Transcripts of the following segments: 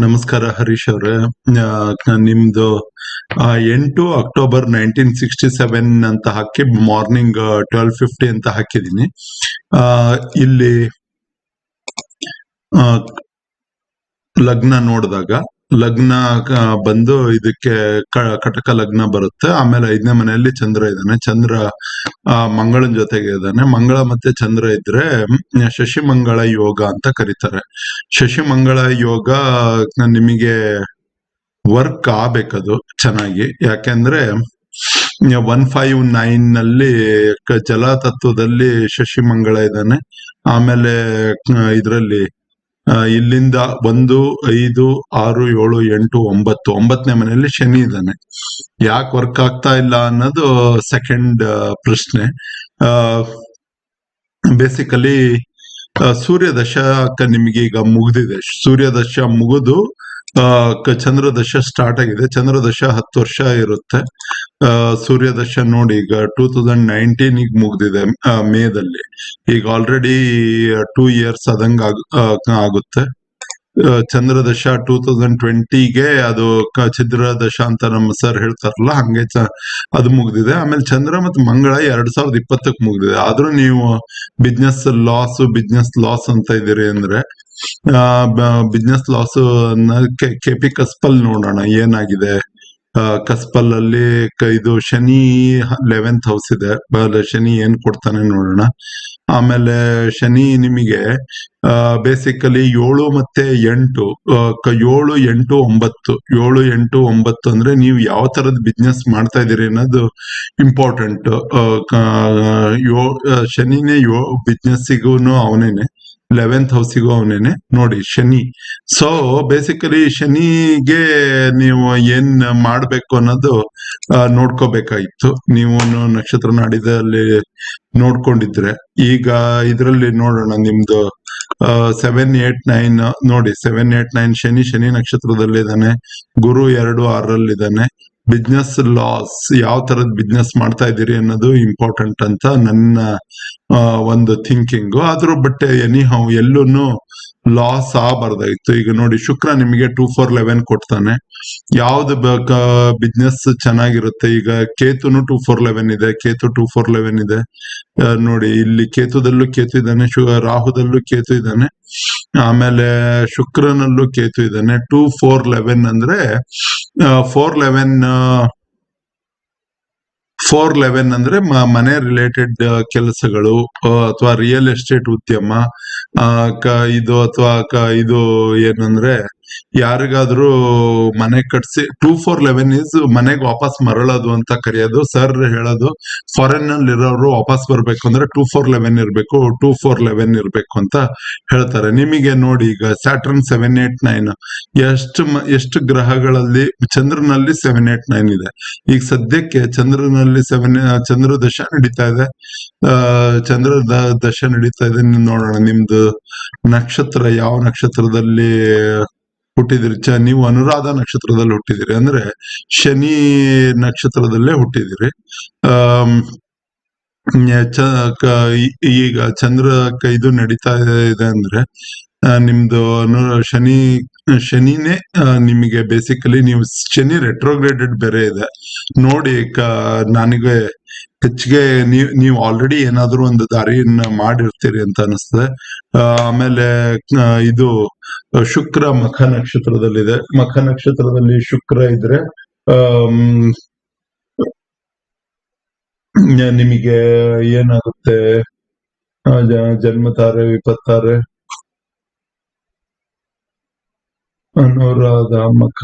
ನಮಸ್ಕಾರ ಹರೀಶ್ ಅವ್ರೆ. ನಿಮ್ದು 8 ಅಕ್ಟೋಬರ್ 1967 ಅಂತ ಹಾಕಿ ಮಾರ್ನಿಂಗ್ 12:50 ಅಂತ ಹಾಕಿದೀನಿ. ಇಲ್ಲಿ ಆ, ಲಗ್ನ ನೋಡಿದಾಗ ಲಗ್ನ ಬಂದು ಇದಕ್ಕೆ ಕಟಕ ಲಗ್ನ ಬರುತ್ತೆ. ಆಮೇಲೆ 5ನೇ ಮನೆಯಲ್ಲಿ ಚಂದ್ರ ಇದ್ದಾನೆ. ಚಂದ್ರ ಮಂಗಳನ್ ಜೊತೆಗೆ ಇದ್ದಾನೆ. ಮಂಗಳ ಮತ್ತೆ ಚಂದ್ರ ಇದ್ರೆ ಶಶಿಮಂಗಳ ಯೋಗ ಅಂತ ಕರೀತಾರೆ. ಶಶಿಮಂಗಳ ಯೋಗ ನಿಮಗೆ ವರ್ಕ್ ಆಗ್ಬೇಕದು ಚೆನ್ನಾಗಿ. ಯಾಕೆಂದ್ರೆ 159 ನಲ್ಲಿ ಜಲತತ್ವದಲ್ಲಿ ಶಶಿಮಂಗಳ ಇದ್ದಾನೆ. ಆಮೇಲೆ ಇದರಲ್ಲಿ ಇಲ್ಲಿಂದ 1, 5, 6, 7, 8, 9 9ನೇ ಮನೆಯಲ್ಲಿ ಶನಿ ಇದ್ದಾನೆ. ಯಾಕೆ ವರ್ಕ್ ಆಗ್ತಾ ಇಲ್ಲ ಅನ್ನೋದು ಸೆಕೆಂಡ್ ಪ್ರಶ್ನೆ. ಬೇಸಿಕಲಿ ಸೂರ್ಯ ದಶ ನಿಮಗೆ ಈಗ ಮುಗಿದಿದೆ. ಸೂರ್ಯ ದಶ ಮುಗಿದು ಚಂದ್ರ ದಶ ಸ್ಟಾರ್ಟ್ ಆಗಿದೆ. ಚಂದ್ರ ದಶ 10 ವರ್ಷ ಇರುತ್ತೆ. ಸೂರ್ಯ ದಶ ನೋಡಿ ಈಗ 2019 ಮುಗ್ದಿದೆ ಮೇದಲ್ಲಿ. ಈಗ ಆಲ್ರೆಡಿ 2 years ಆದಂಗ ಆಗುತ್ತೆ. ಚಂದ್ರ ದಶ 2020ಗೆ ಅದು ಛಿದ್ರ ದಶ ಅಂತ ನಮ್ಮ ಸರ್ ಹೇಳ್ತಾರಲ್ಲ, ಹಂಗೆ ಅದು ಮುಗ್ದಿದೆ. ಆಮೇಲೆ ಚಂದ್ರ ಮತ್ತು ಮಂಗಳ 2020ಕ್ಕೆ ಮುಗ್ದಿದೆ. ಆದ್ರೂ ನೀವು ಬಿಸ್ನೆಸ್ ಲಾಸ್ ಅಂತ ಇದೀರಿ ಅಂದ್ರೆ ಬಿಸ್ನೆಸ್ ಲಾಸ್ ಕೆಪಿ ಕಸ್ಪಲ್ ನೋಡೋಣ ಏನಾಗಿದೆ. ಕಸ್ಪಲ್ ಅಲ್ಲಿ ಇದು ಶನಿ 11th ಹೌಸ್ ಇದೆ. ಶನಿ ಏನ್ ಕೊಡ್ತಾನೆ ನೋಡೋಣ. ಆಮೇಲೆ ಶನಿ ನಿಮಗೆ ಬೇಸಿಕಲಿ 7 ಮತ್ತೆ 8 7, 8, 9 7, 8, 9 ಅಂದ್ರೆ ನೀವು ಯಾವ ತರದ ಬಿಸ್ನೆಸ್ ಮಾಡ್ತಾ ಇದೀರಿ ಅನ್ನೋದು ಇಂಪಾರ್ಟೆಂಟ್. ಶನಿನೇ ಬಿಸ್ನೆಸ್ಸಿಗೂ ಅವನೇನೆ, 11th ಹೌಸಿಗೂ ಅವನೇನೆ ನೋಡಿ ಶನಿ. ಸೊ ಬೇಸಿಕಲಿ ಶನಿಗೆ ನೀವು ಏನ್ ಮಾಡ್ಬೇಕು ಅನ್ನೋದು ನೋಡ್ಕೋಬೇಕಾಗಿತ್ತು. ನೀವು ನಕ್ಷತ್ರ ನಾಡಿದಲ್ಲಿ ನೋಡ್ಕೊಂಡಿದ್ರೆ. ಈಗ ಇದ್ರಲ್ಲಿ ನೋಡೋಣ ನಿಮ್ದು 7, 8, 9 ನೋಡಿ. 7, 8, 9 ಶನಿ ನಕ್ಷತ್ರದಲ್ಲಿದ್ದಾನೆ. ಗುರು 2, 6ರಲ್ಲಿದ್ದಾನೆ. ಬಿಸ್ನೆಸ್ ಲಾಸ್, ಯಾವ ತರದ್ ಬಿಸ್ನೆಸ್ ಮಾಡ್ತಾ ಇದ್ದೀರಿ ಅನ್ನೋದು ಇಂಪಾರ್ಟೆಂಟ್ ಅಂತ ನನ್ನ ಒಂದು ಥಿಂಕಿಂಗು. ಆದ್ರೂ ಬಟ್ ಎನಿಹೌ ಎಲ್ಲೂನು ಲಾಸ್ ಆಗಬಾರ್ದಾಗಿತ್ತು. ಈಗ ನೋಡಿ ಶುಕ್ರ ನಿಮಗೆ 2, 4, 11 ಕೊಡ್ತಾನೆ. ಯಾವ್ದು ಬಿಸ್ನೆಸ್ ಚೆನ್ನಾಗಿರುತ್ತೆ. ಈಗ ಕೇತುನು 2, 4, 11 ಇದೆ. ಕೇತು 2, 4, 11 ಇದೆ. ನೋಡಿ ಇಲ್ಲಿ ಕೇತುದಲ್ಲೂ ಕೇತು ಇದ್ದಾನೆ. ರಾಹುದಲ್ಲೂ ಕೇತು ಇದ್ದಾನೆ. ಆಮೇಲೆ ಶುಕ್ರನಲ್ಲೂ ಕೇತು ಇದ್ದಾನೆ. 2, 4, 11 ಅಂದ್ರೆ 411 ಅಂದ್ರೆ ಮನೆ ರಿಲೇಟೆಡ್ ಕೆಲಸಗಳು ಅಥವಾ ರಿಯಲ್ ಎಸ್ಟೇಟ್ ಉದ್ಯಮ ಇದು ಅಥವಾ ಇದು ಏನಂದ್ರೆ ಯಾರಿಗಾದ್ರೂ ಮನೆ ಕಟ್ಸಿ 2, 4, 11 ಇಸ್ ಮನೆಗೆ ವಾಪಸ್ ಮರಳೋದು ಅಂತ ಕರೆಯೋದು. ಸರ್ ಹೇಳೋದು ಫಾರಿನ್ ನಲ್ಲಿ ಇರೋರು ವಾಪಸ್ ಬರ್ಬೇಕು ಅಂದ್ರೆ 2, 4, 11 ಇರ್ಬೇಕು, 2, 4, 11 ಇರ್ಬೇಕು ಅಂತ ಹೇಳ್ತಾರೆ. ನಿಮಗೆ ನೋಡಿ ಈಗ ಸ್ಯಾಟರ್ನ್ 7, 8, 9 ಎಷ್ಟು ಗ್ರಹಗಳಲ್ಲಿ ಚಂದ್ರನಲ್ಲಿ 7, 8, 9 ಇದೆ. ಈಗ ಸದ್ಯಕ್ಕೆ ಚಂದ್ರನಲ್ಲಿ ಚಂದ್ರ ದಶ ನಡೀತಾ ಇದೆ. ಚಂದ್ರ ದಶ ನಡೀತಾ ಇದೆ. ನೋಡೋಣ ನಿಮ್ದು ನಕ್ಷತ್ರ ಯಾವ ನಕ್ಷತ್ರದಲ್ಲಿ ಹುಟ್ಟಿದಿರಿ. ನೀವು ಅನುರಾಧ ನಕ್ಷತ್ರದಲ್ಲಿ ಹುಟ್ಟಿದಿರಿ ಅಂದ್ರೆ ಶನಿ ನಕ್ಷತ್ರದಲ್ಲೇ ಹುಟ್ಟಿದಿರಿ. ಈಗ ಚಂದ್ರ ಇದು ನಡೀತಾ ಇದೆ ಅಂದ್ರೆ ನಿಮ್ದು ಶನಿನೇ ನಿಮಗೆ ಬೇಸಿಕಲಿ ನೀವು ಶನಿ ರೆಟ್ರೋಗ್ರೇಡೆಡ್ ಬೇರೆ ಇದೆ ನೋಡಿ. ನನಗೆ ಹೆಚ್ಚಿಗೆ ನೀವು ಆಲ್ರೆಡಿ ಏನಾದ್ರೂ ಒಂದು ದಾರಿಯನ್ನ ಮಾಡಿರ್ತೀರಿ ಅಂತ ಅನಿಸ್ತದೆ. ಆಮೇಲೆ ಇದು ಶುಕ್ರ ಮಖ ನಕ್ಷತ್ರದಲ್ಲಿದೆ. ಮಖ ನಕ್ಷತ್ರದಲ್ಲಿ ಶುಕ್ರ ಇದ್ರೆ ನಿಮಗೆ ಏನಾಗುತ್ತೆ, ಜನ್ಮತಾರೆ, ವಿಪತ್ತಾರೆ, ಅನುರಾಧ, ಮಖ,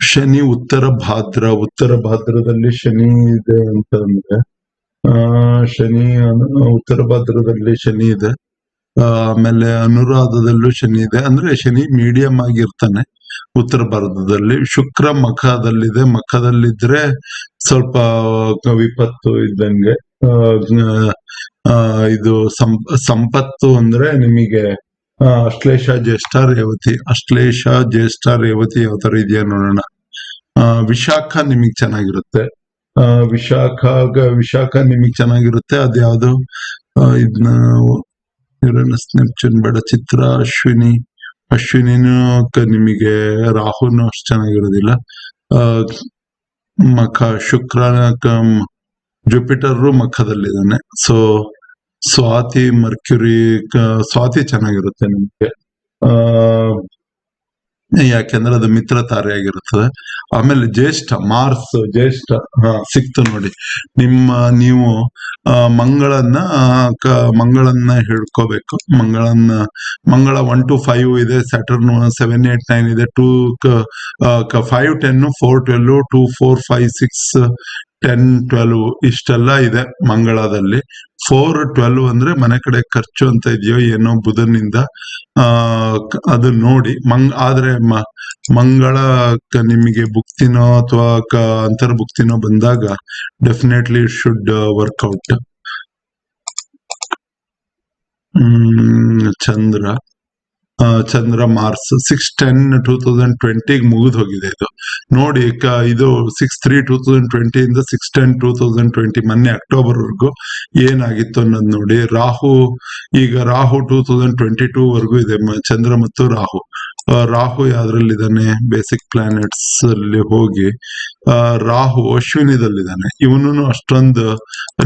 ಶನಿ ಉತ್ತರ ಭಾದ್ರದಲ್ಲಿ ಶನಿ ಇದೆ ಅಂತಂದ್ರೆ ಶನಿ ಉತ್ತರ ಭಾದ್ರದಲ್ಲಿ ಶನಿ ಇದೆ. ಆಮೇಲೆ ಅನುರಾಧದಲ್ಲೂ ಶನಿ ಇದೆ. ಅಂದ್ರೆ ಶನಿ ಮೀಡಿಯಂ ಆಗಿರ್ತಾನೆ ಉತ್ತರ ಭಾರತದಲ್ಲಿ. ಶುಕ್ರ ಮಖದಲ್ಲಿದೆ. ಮಖದಲ್ಲಿದ್ರೆ ಸ್ವಲ್ಪ ವಿಪತ್ತು ಇದ್ದಂಗೆ. ಇದು ಸಂಪತ್ತು ಅಂದ್ರೆ ನಿಮಗೆ ಅಶ್ಲೇಷ ಜ್ಯೇಷ್ಠ ರೇವತಿ ಯಾವ ತರ ಇದೆಯಾ ನೋಡೋಣ. ವಿಶಾಖ ನಿಮಗ್ ಚೆನ್ನಾಗಿರುತ್ತೆ. ವಿಶಾಖ ನಿಮಗ್ ಚೆನ್ನಾಗಿರುತ್ತೆ. ಅದ್ಯಾವ್ದು ಇದನ್ನ ಯುರೇನಸ್ ನೆಪ್ಚೂನ್ ಬೇಡ. ಚಿತ್ರ ಅಶ್ವಿನಿನೂ ನಿಮಗೆ ರಾಹುನು ಅಷ್ಟು ಚೆನ್ನಾಗಿರೋದಿಲ್ಲ. ಮಖ ಶುಕ್ರ ಜುಪಿಟರ್ ಮಖದಲ್ಲಿದ್ದಾನೆ. ಸೊ ಸ್ವಾತಿ ಮರ್ಕ್ಯುರಿ ಸ್ವಾತಿ ಚೆನ್ನಾಗಿರುತ್ತೆ ನಿಮ್ಗೆ, ಯಾಕೆಂದ್ರೆ ಅದು ಮಿತ್ರ ತಾರೆ ಆಗಿರುತ್ತದೆ. ಆಮೇಲೆ ಜ್ಯೇಷ್ಠ ಜ್ಯೇಷ್ಠ ಸಿಕ್ತು ನೋಡಿ. ನೀವು ಮಂಗಳನ್ನ ಹಿಡ್ಕೋಬೇಕು. ಮಂಗಳ 1 to 5 ಇದೆ, ಸ್ಯಾಟರ್ನ್ 7, 8, 9 ಇದೆ, 5, 10, 4, 12, 2, 4, 5, 6, 10, 12 ಇಷ್ಟೆಲ್ಲ ಇದೆ ಮಂಗಳದಲ್ಲಿ. 4, 12 ಅಂದ್ರೆ ಮನೆ ಕಡೆ ಖರ್ಚು ಅಂತ ಇದೆಯೋ ಏನೋ ಬುಧನಿಂದ, ಅದು ನೋಡಿ. ಆದ್ರೆ ಮಂಗಳ ನಿಮಗೆ ಭುಕ್ತಿನೋ ಅಥವಾ ಅಂತರ್ಭುಕ್ತಿನೋ ಬಂದಾಗ definitely it should work out. Chandra Mars 6/10/2020 ಮುಗಿದು ಹೋಗಿದೆ ಇದು ನೋಡಿ. ಇದು 6/3/2020 ಇಂದ 6/10/2020 ಮೊನ್ನೆ ಅಕ್ಟೋಬರ್ ವರ್ಗು ಏನಾಗಿತ್ತು ಅನ್ನೋದು ನೋಡಿ. ರಾಹು 2022 ವರ್ಗು ಇದೆ, ಚಂದ್ರ ಮತ್ತು ರಾಹು ಯಾವ್ದ್ರಲ್ಲಿದ್ದಾನೆ? ಬೇಸಿಕ್ ಪ್ಲಾನೆಟ್ಸ್ ಅಲ್ಲಿ ಹೋಗಿ ರಾಹು ಅಶ್ವಿನಿದಲ್ಲಿದ್ದಾನೆ. ಇವನು ಅಷ್ಟೊಂದು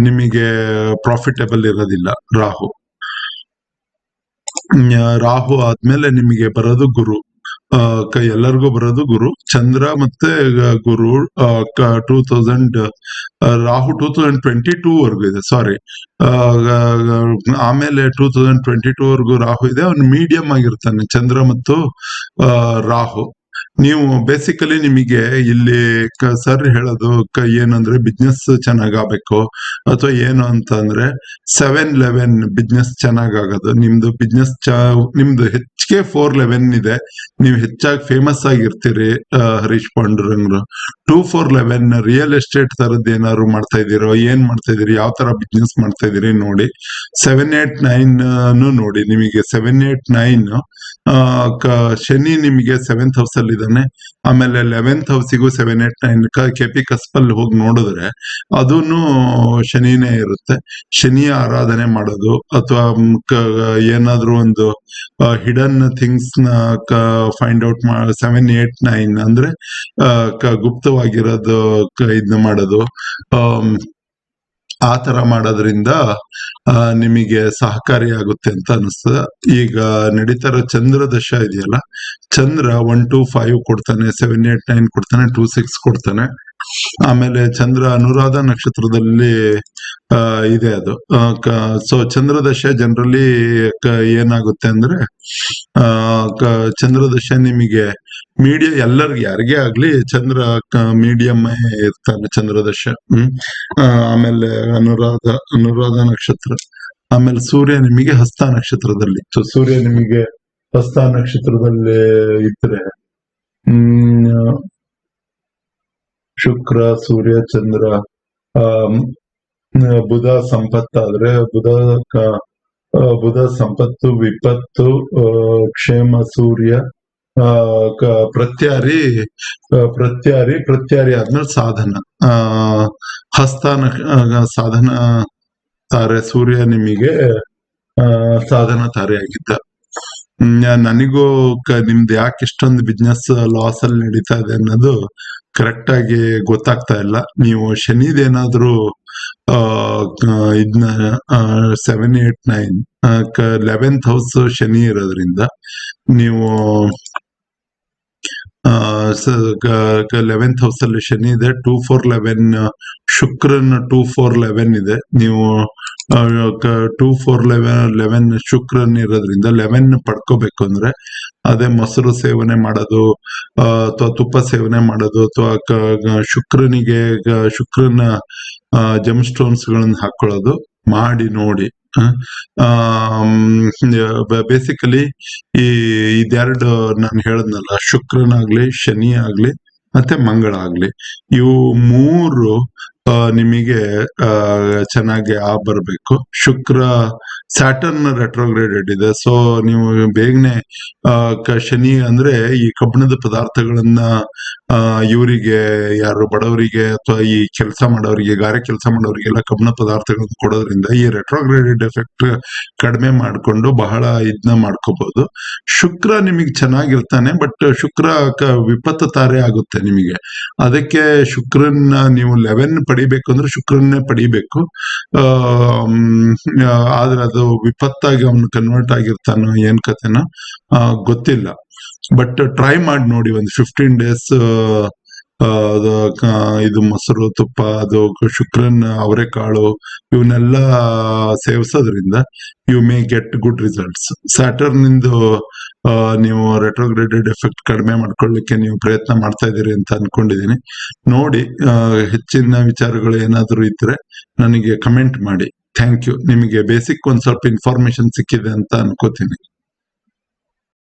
ನಿಮಗೆ ಪ್ರಾಫಿಟಬಲ್ ಇರೋದಿಲ್ಲ. ರಾಹು ಆದ್ಮೇಲೆ ನಿಮಗೆ ಬರೋದು ಗುರು. ಎಲ್ಲರಿಗೂ ಬರೋದು ಗುರು. ಚಂದ್ರ ಮತ್ತೆ ಗುರು ರಾಹು 2022 ವರ್ಗು ಇದೆ, ಸಾರಿ. ಆಮೇಲೆ 2022 ವರ್ಗು ರಾಹು ಇದೆ. ಅವನು ಮೀಡಿಯಂ ಆಗಿರ್ತಾನೆ, ಚಂದ್ರ ಮತ್ತು ರಾಹು. ನೀವು ಬೇಸಿಕಲಿ ನಿಮಗೆ ಇಲ್ಲಿ ಸರ್ ಹೇಳೋದು ಏನಂದ್ರೆ ಬಿಸ್ನೆಸ್ ಚೆನ್ನಾಗಾಗಬೇಕು ಅಥವಾ ಏನು ಅಂತ ಅಂದ್ರೆ 7-11 ಬಿಸ್ನೆಸ್ ಚೆನ್ನಾಗಾಗೋದು. ನಿಮ್ದು ಬಿಸ್ನೆಸ್ ನಿಮ್ದು ಹೆಚ್ಚಿಗೆ 4-11 ಇದೆ. ನೀವು ಹೆಚ್ಚಾಗಿ ಫೇಮಸ್ ಆಗಿರ್ತೀರಿ. ಹರೀಶ್ ಪಾಂಡುರಂಗ್ರು 2-4-11 ರಿಯಲ್ ಎಸ್ಟೇಟ್ ತರದ್ ಏನಾದ್ರು ಮಾಡ್ತಾ ಇದೀರೋ, ಏನ್ ಮಾಡ್ತಾ ಇದೀರಿ, ಯಾವ ತರ ಬಿಸ್ನೆಸ್ ಮಾಡ್ತಾ ಇದೀರಿ ನೋಡಿ. 7-8-9 ನೋಡಿ. ನಿಮಗೆ 7-8-9 ಶನಿ ನಿಮಗೆ 7th ಹೌಸ್ ಅಲ್ಲಿ ಇದ್ದಾನೆ. ಆಮೇಲೆ 11th ಹೌಸಿಗೂ 7-8-9 ಕೆಪಿ ಕಸ್ಪಲ್ಲಿ ಹೋಗಿ ನೋಡಿದ್ರೆ ಅದೂನು ಶನಿನೇ ಇರುತ್ತೆ. ಶನಿಯ ಆರಾಧನೆ ಮಾಡೋದು ಅಥವಾ ಏನಾದ್ರೂ ಒಂದು ಹಿಡನ್ ಥಿಂಗ್ಸ್ ನ ಫೈಂಡ್ ಔಟ್ 7-8-9 ಅಂದ್ರೆ ಗುಪ್ತವಾಗಿರೋದು ಇದನ್ನ ಮಾಡೋದು. ಆ ತರ ಮಾಡೋದ್ರಿಂದ ನಿಮಗೆ ಸಹಕಾರಿಯಾಗುತ್ತೆ ಅಂತ ಅನಿಸ್ತದೆ. ಈಗ ನಡೀತಾರ ಚಂದ್ರ ದಶ ಇದೆಯಲ್ಲ, ಚಂದ್ರ 1 to 5 ಕೊಡ್ತಾನೆ, 7-8-9 ಕೊಡ್ತಾನೆ, 2-6 ಕೊಡ್ತಾನೆ. ಆಮೇಲೆ ಚಂದ್ರ ಅನುರಾಧ ನಕ್ಷತ್ರದಲ್ಲಿ ಇದೆ ಅದು. ಸೊ ಚಂದ್ರದಶ ಜನರಲಿ ಏನಾಗುತ್ತೆ ಅಂದ್ರೆ ಚಂದ್ರದಶ ನಿಮಗೆ ಎಲ್ಲರಿಗೂ ಯಾರಿಗೇ ಆಗ್ಲಿ ಚಂದ್ರ ಮೀಡಿಯಂ ಇರ್ತಾನೆ ಚಂದ್ರದಶ. ಆಮೇಲೆ ಅನುರಾಧ ನಕ್ಷತ್ರ. ಆಮೇಲೆ ಸೂರ್ಯ ನಿಮಗೆ ಹಸ್ತ ನಕ್ಷತ್ರದಲ್ಲಿ. ಸೂರ್ಯ ನಿಮಗೆ ಹಸ್ತ ನಕ್ಷತ್ರದಲ್ಲಿ ಇದ್ರೆ ಶುಕ್ರ, ಸೂರ್ಯ, ಚಂದ್ರ, ಬುಧ ಸಂಪತ್ತಾದ್ರೆ ಬುಧ ಸಂಪತ್ತು, ವಿಪತ್ತು, ಕ್ಷೇಮ ಸೂರ್ಯ, ಪ್ರತ್ಯಾರಿ ಆದ್ಮೇಲೆ ಸಾಧನ. ಸಾಧನ ತಾರೆ ಸೂರ್ಯ ನಿಮಗೆ ಸಾಧನ ತಾರೆ ಆಗಿದ್ದ. ನನಗೂ ನಿಮ್ದು ಯಾಕೆ ಇಷ್ಟೊಂದು ಬಿಸ್ನೆಸ್ ಲಾಸ್ ಅಲ್ಲಿ ನಡೀತಾ ಇದೆ ಅನ್ನೋದು ಕರೆಕ್ಟ್ ಆಗಿ ಗೊತ್ತಾಗ್ತಾ ಇಲ್ಲ. ನೀವು ಶನಿದೇನಾದ್ರೂ ಇದನ್ನ 7-8-9 11th ಹೌಸ್ ಶನಿ ಇರೋದ್ರಿಂದ ನೀವು 11th ಹೌಸ್ ಅಲ್ಲಿ ಶನಿ ಇದೆ. 2-4-11 ಶುಕ್ರನ್ 2-4-11 ಇದೆ. ನೀವು 2-4-11 ಶುಕ್ರನ್ ಇರೋದ್ರಿಂದ 11 ಪಡ್ಕೋಬೇಕು ಅಂದ್ರೆ ಅದೇ ಮೊಸರು ಸೇವನೆ ಮಾಡೋದು ಅಥವಾ ತುಪ್ಪ ಸೇವನೆ ಮಾಡೋದು ಅಥವಾ ಶುಕ್ರನ ಜಮ್ ಸ್ಟೋನ್ಸ್ ಗಳನ್ನ ಹಾಕೊಳ್ಳೋದು ಮಾಡಿ ನೋಡಿ. ಬೇಸಿಕಲಿ ಇದೆರಡು ನಾನು ಹೇಳದ್ನಲ್ಲ, ಶುಕ್ರನಾಗ್ಲಿ, ಶನಿ ಆಗ್ಲಿ ಮತ್ತೆ ಮಂಗಳ ಆಗ್ಲಿ, ಇವು ಮೂರು ನಿಮಗೆ ಚೆನ್ನಾಗಿ ಬರ್ಬೇಕು. ಶುಕ್ರ ಸ್ಯಾಟರ್ನ್ ರೆಟ್ರೋಗ್ರೇಡೆಡ್ ಇದೆ. ಸೊ ನೀವು ಬೇಗನೆ ಶನಿ ಅಂದ್ರೆ ಈ ಕಬ್ಬಿಣದ ಪದಾರ್ಥಗಳನ್ನ ಇವರಿಗೆ ಯಾರು ಬಡವರಿಗೆ ಅಥವಾ ಈ ಕೆಲಸ ಮಾಡೋರಿಗೆ, ಗಾರೆ ಕೆಲಸ ಮಾಡೋರಿಗೆಲ್ಲ ಕಬ್ಬಿಣ ಪದಾರ್ಥಗಳನ್ನು ಕೊಡೋದ್ರಿಂದ ಈ ರೆಟ್ರೋಗ್ರೇಡೆಡ್ ಎಫೆಕ್ಟ್ ಕಡಿಮೆ ಮಾಡ್ಕೊಂಡು ಬಹಳ ಇದನ್ನ ಮಾಡ್ಕೋಬಹುದು. ಶುಕ್ರ ನಿಮಗೆ ಚೆನ್ನಾಗಿರ್ತಾನೆ, ಬಟ್ ಶುಕ್ರ ವಿಪತ್ತು ತಾರೆ ಆಗುತ್ತೆ ನಿಮಗೆ. ಅದಕ್ಕೆ ಶುಕ್ರನ್ನ ನೀವು 11 ಪಡಿಬೇಕು ಅಂದ್ರೆ ಶುಕ್ರನ್ನೇ ಪಡಿಬೇಕು. ಆದ್ರೆ ಅದು ವಿಪತ್ತಾಗಿ ಅವ್ನು ಕನ್ವರ್ಟ್ ಆಗಿರ್ತಾನೋ ಏನ್ ಕತೆನೋ ಗೊತ್ತಿಲ್ಲ. ಬಟ್ ಟ್ರೈ ಮಾಡಿ ನೋಡಿ, ಒಂದು 15 ಡೇಸ್ ಇದು ಮೊಸರು, ತುಪ್ಪ, ಅದು ಶುಕ್ರನ್, ಅವರೆಕಾಳು ಇವನ್ನೆಲ್ಲ ಸೇವಿಸೋದ್ರಿಂದ you may get good results. Saturn ಇಂದು ನೀವು ರೆಟ್ರೋಗ್ರೇಡೆಡ್ ಎಫೆಕ್ಟ್ ಕಡಿಮೆ ಮಾಡ್ಕೊಳ್ಳಿಕ್ಕೆ ನೀವು ಪ್ರಯತ್ನ ಮಾಡ್ತಾ ಇದ್ದೀರಿ ಅಂತ ಅನ್ಕೊಂಡಿದೀನಿ. ನೋಡಿ, ಹೆಚ್ಚಿನ ವಿಚಾರಗಳು ಏನಾದರೂ ಇದ್ರೆ ನನಗೆ ಕಮೆಂಟ್ ಮಾಡಿ. Thank you. ನಿಮಗೆ ಬೇಸಿಕ್ ಒಂದ್ ಸ್ವಲ್ಪ ಇನ್ಫಾರ್ಮೇಶನ್ ಸಿಕ್ಕಿದೆ ಅಂತ ಅನ್ಕೋತೀನಿ.